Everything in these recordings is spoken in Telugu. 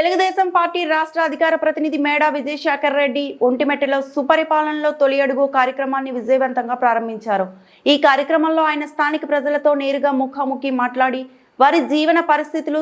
తెలుగుదేశం పార్టీ రాష్ట్ర అధికార ప్రతినిధి మేడా విజయశేఖర్ రెడ్డి ఒంటిమెట్టలో సుపరిపాలనలో తొలి అడుగు కార్యక్రమాన్ని విజయవంతంగా ప్రారంభించారు. ఈ కార్యక్రమంలో ఆయన స్థానిక ప్రజలతో నేరుగా ముఖాముఖి మాట్లాడి వారి జీవన పరిస్థితులు,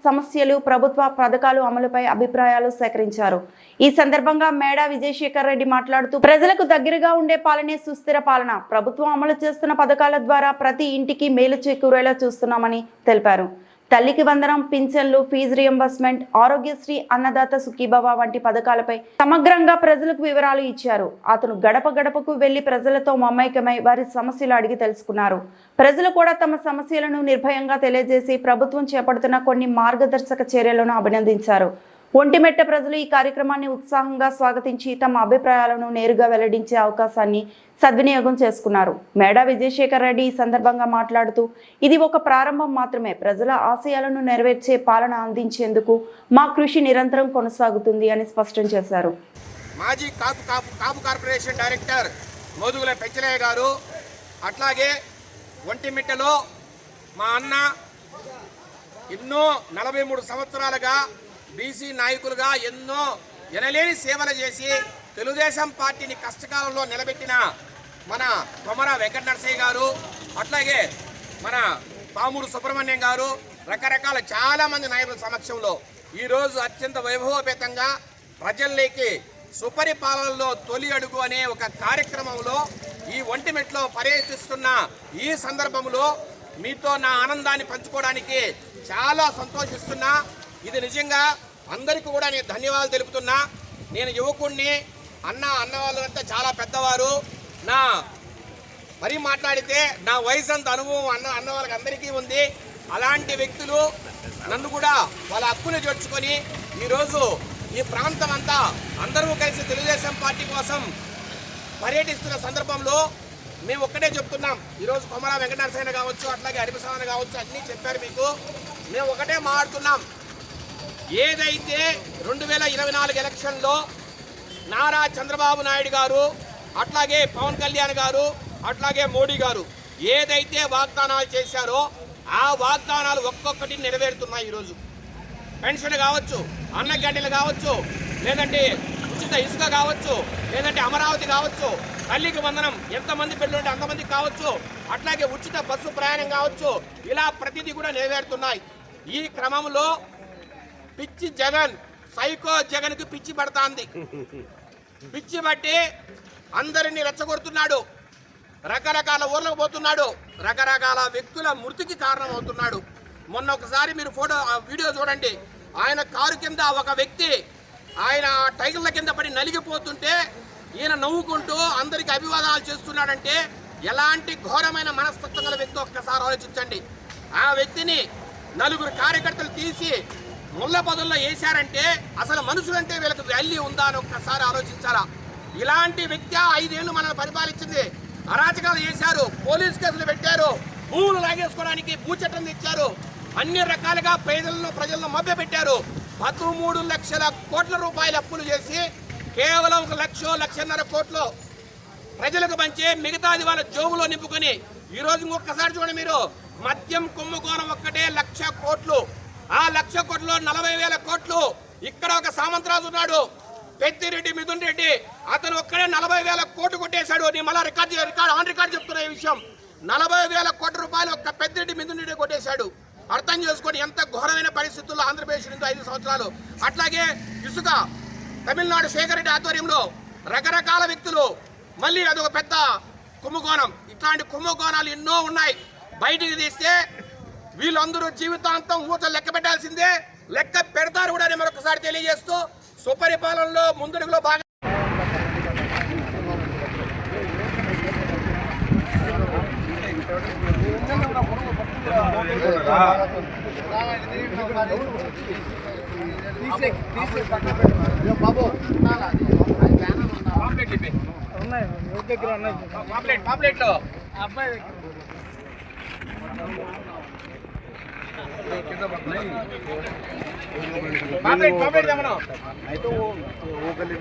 సమస్యలు, ప్రభుత్వ పథకాలు అమలుపై అభిప్రాయాలు సేకరించారు. ఈ సందర్భంగా మేడా విజయశేఖర్ రెడ్డి మాట్లాడుతూ ప్రజలకు దగ్గరగా ఉండే పాలనే సుస్థిర పాలన, ప్రభుత్వం అమలు చేస్తున్న పథకాల ద్వారా ప్రతి ఇంటికి మేలు చేకూరేలా చూస్తున్నామని తెలిపారు. తల్లికి వందనం, పింఛన్లు, ఫీజు రియంబర్స్మెంట్, ఆరోగ్యశ్రీ, అన్నదాత సుఖీభవ వంటి పథకాలపై సమగ్రంగా ప్రజలకు వివరాలు ఇచ్చారు. అతను గడప గడపకు వెళ్లి ప్రజలతో మమైకమై వారి సమస్యలు అడిగి తెలుసుకున్నారు. ప్రజలు కూడా తమ సమస్యలను నిర్భయంగా తెలియజేసి ప్రభుత్వం చేపడుతున్న కొన్ని మార్గదర్శక చర్యలను అభినందించారు. ఒంటిమెట్ట ప్రజలు ఈ కార్యక్రమాన్ని ఉత్సాహంగా స్వాగతించి తమ అభిప్రాయాలను నేరుగా వెల్లడించే అవకాశాన్ని సద్వినియోగం చేసుకున్నారు. మేడా విజయశేఖర్ రెడ్డి ఈ సందర్భంగా మాట్లాడుతూ ఇది ఒక ప్రారంభం మాత్రమే, ప్రజల ఆశయాలను నెరవేర్చే పాలన అందించేందుకు మా కృషి నిరంతరం కొనసాగుతుంది అని స్పష్టం చేశారు. మాజీ కాపు కార్పొరేషన్ డైరెక్టర్ మోదుగుల పెంచలయ్య గారు, అట్లాగే ఒంటిమిట్టలో మా అన్న ఎన్నో 43 సంవత్సరాలుగా బీసీ నాయకులుగా ఎన్నో ఎనలేని సేవలు చేసి తెలుగుదేశం పార్టీని కష్టకాలంలో నిలబెట్టిన మన కొమర వెంకట నరసయ్య గారు, అట్లాగే మన పామూరు సుబ్రహ్మణ్యం గారు, రకరకాల చాలామంది నాయకుల సమక్షంలో ఈరోజు అత్యంత వైభవపేతంగా ప్రజల్లోకి సుపరిపాలనలో తొలి అడుగు అనే ఒక కార్యక్రమంలో ఈ ఒంటిమెట్లో పర్యటిస్తున్న ఈ సందర్భంలో మీతో నా ఆనందాన్ని పంచుకోవడానికి చాలా సంతోషిస్తున్నా. ఇది నిజంగా అందరికీ కూడా నేను ధన్యవాదాలు తెలుపుతున్నా. నేను యువకుడిని, అన్న వాళ్ళంతా చాలా పెద్దవారు, నా మరీ మాట్లాడితే నా వయసు అంత అనుభవం అన్న వాళ్ళకి అందరికీ ఉంది. అలాంటి వ్యక్తులు నన్ను కూడా వాళ్ళ హక్కుని చేర్చుకొని ఈరోజు ఈ ప్రాంతం అంతా అందరూ కలిసి తెలుగుదేశం పార్టీ కోసం పర్యటిస్తున్న సందర్భంలో మేము ఒక్కటే చెప్తున్నాం. ఈరోజు కొమర వెంకట నరసయ్య కావచ్చు, అట్లాగే హరిప్రసాద్ కావచ్చు, అన్నీ చెప్పారు మీకు. మేము ఒకటే మాట్లాడుతున్నాం, ఏదైతే 2024 ఎలక్షన్లో నారా చంద్రబాబు నాయుడు గారు, అట్లాగే పవన్ కళ్యాణ్ గారు, అట్లాగే మోడీ గారు ఏదైతే వాగ్దానాలు చేశారో ఆ వాగ్దానాలు ఒక్కొక్కటి నెరవేరుతున్నాయి. ఈరోజు పెన్షన్ కావచ్చు, అన్నగడ్డలు కావచ్చు, లేదంటే ఉచిత ఇసుక కావచ్చు, లేదంటే అమరావతి కావచ్చు, తల్లికి వందనం ఎంతమంది పెళ్ళుంటే అంతమందికి కావచ్చు, అట్లాగే ఉచిత బస్సు ప్రయాణం కావచ్చు, ఇలా ప్రతిదీ కూడా నెరవేరుతున్నాయి. ఈ క్రమంలో పిచ్చి జగన్, సైకో జగన్కి పిచ్చి పడుతుంది. పిచ్చి బట్టి అందరినీ రెచ్చగొడుతున్నాడు, రకరకాల ఊర్లకు పోతున్నాడు, రకరకాల వ్యక్తుల మృతికి కారణం అవుతున్నాడు. మొన్న ఒకసారి మీరు వీడియో చూడండి, ఆయన కారు కింద ఒక వ్యక్తి ఆయన టైగర్ల కింద పడి నలిగిపోతుంటే ఈయన నవ్వుకుంటూ అందరికీ అభివాదాలు చేస్తున్నాడంటే ఎలాంటి ఘోరమైన మనస్తత్వం గల వ్యక్తి ఒక్కసారి ఆలోచించండి. ఆ వ్యక్తిని 4 కార్యకర్తలు తీసి ముళ్ళ పదుల్లో వేశారంటే అసలు మనుషులంటే వీళ్ళకి వాల్యూ ఉందా అని ఒక్కసారి ఆలోచించాలా. ఇలాంటి వ్యక్తి 5 ఏళ్ళు మనల్ని పరిపాలించింది. అరాచకాలు చేశారు, పోలీస్ కేసులు పెట్టారు, భూములు లాగేసుకోవడానికి భూచట్టం తెచ్చారు, అన్ని రకాలుగా ప్రజలను మభ్యపెట్టారు. 13 లక్షల కోట్ల రూపాయల అప్పులు చేసి కేవలం 1,00,00,000 కోట్లు ప్రజలకు పంచి మిగతాది వాళ్ళ జోబులో నింపుకొని ఈరోజు ఒక్కసారి చూడండి మీరు, మద్యం కుంభకోణం ఒక్కటే 1,00,000 కోట్లు. ఆ 1,00,000 కోట్లలో 40,000 కోట్లు ఇక్కడ ఒక సామంతరాజు ఉన్నాడు, పెద్దిరెడ్డి మిథున్ రెడ్డి, అతను ఒక్కడే 40,000 కోట్లు కొట్టేశాడు. నేను మళ్ళీ రికార్డ్ చెప్తున్నా ఈ విషయం. 40,000 కోట్ల రూపాయలు ఒక్క పెద్దిరెడ్డి మిథున్ రెడ్డి కొట్టేశాడు. అర్థం చేసుకొని ఎంత ఘోరమైన పరిస్థితుల్లో ఆంధ్రప్రదేశ్ నుంచి 5 సంవత్సరాలు. అట్లాగే ఇసుక తమిళనాడు శేఖర్ రెడ్డి ఆధ్వర్యంలో రకరకాల వ్యక్తులు, మళ్ళీ అదొక పెద్ద కుంభకోణం. ఇట్లాంటి కుంభకోణాలు ఎన్నో ఉన్నాయి. బయటికి తీస్తే వీళ్ళందరూ జీవితాంతం ఊచలు లెక్క పెట్టాల్సిందే, లెక్క పెడతారు కూడా అని మరొకసారి తెలియజేస్తూ సుపరిపాలనలో ముందడుగులో బాగా పాంప్లెట్లో అబ్బాయి पापलेट देमनो అయితే ఓ గలి